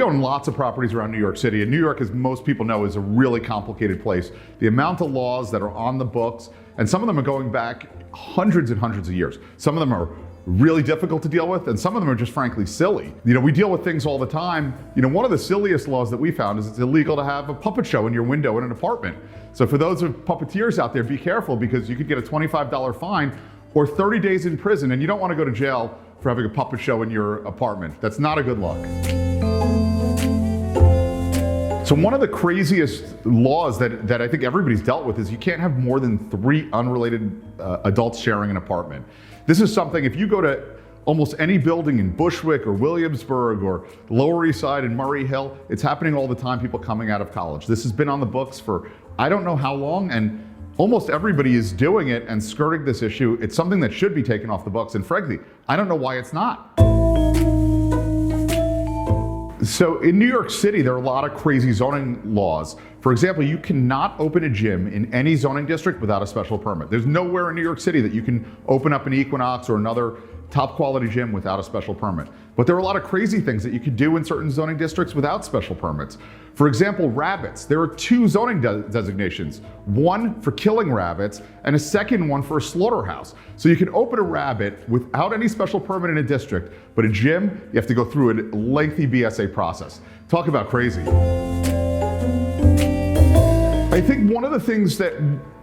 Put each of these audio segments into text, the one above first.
own lots of properties around New York City, and New York, as most people know, is a really complicated place. The amount of laws that are on the books, and some of them are going back hundreds and hundreds of years. Some of them are really difficult to deal with, and some of them are just frankly silly. We deal with things all the time. One of the silliest laws that we found is it's illegal to have a puppet show in your window in an apartment. So for those of puppeteers out there, be careful, because you could get a $25 fine or 30 days in prison, and you don't want to go to jail for having a puppet show in your apartment. That's not a good look. So one of the craziest laws that I think everybody's dealt with is you can't have more than 3 unrelated adults sharing an apartment. This is something, if you go to almost any building in Bushwick or Williamsburg or Lower East Side and Murray Hill, it's happening all the time, people coming out of college. This has been on the books for I don't know how long, and almost everybody is doing it and skirting this issue. It's something that should be taken off the books, and frankly, I don't know why it's not. So in New York City, there are a lot of crazy zoning laws. For example, you cannot open a gym in any zoning district without a special permit. There's nowhere in New York City that you can open up an Equinox or another top quality gym without a special permit. But there are a lot of crazy things that you could do in certain zoning districts without special permits. For example, rabbits. There are 2 zoning designations, one for killing rabbits and a second one for a slaughterhouse. So you can open a rabbit without any special permit in a district, but a gym, you have to go through a lengthy BSA process. Talk about crazy. I think one of the things that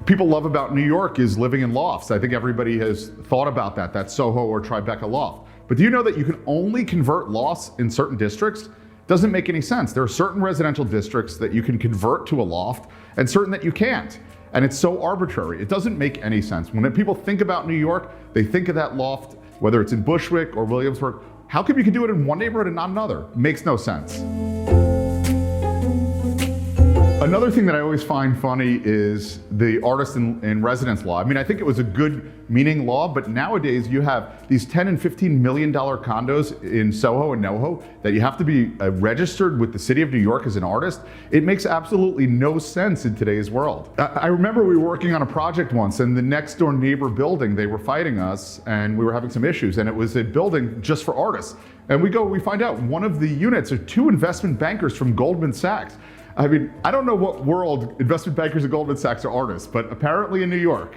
people love about New York is living in lofts. I think everybody has thought about that Soho or Tribeca loft. But do you know that you can only convert lofts in certain districts? Doesn't make any sense. There are certain residential districts that you can convert to a loft and certain that you can't. And it's so arbitrary. It doesn't make any sense. When people think about New York, they think of that loft, whether it's in Bushwick or Williamsburg. How come you can do it in one neighborhood and not another? Makes no sense. Another thing that I always find funny is the artist in residence law. I mean, I think it was a good meaning law, but nowadays you have these $10 and $15 million condos in Soho and NoHo that you have to be registered with the city of New York as an artist. It makes absolutely no sense in today's world. I remember we were working on a project once, and the next door neighbor building, they were fighting us and we were having some issues, and it was a building just for artists. And we find out one of the units are 2 investment bankers from Goldman Sachs. I mean, I don't know what world investment bankers at Goldman Sachs are artists, but apparently in New York.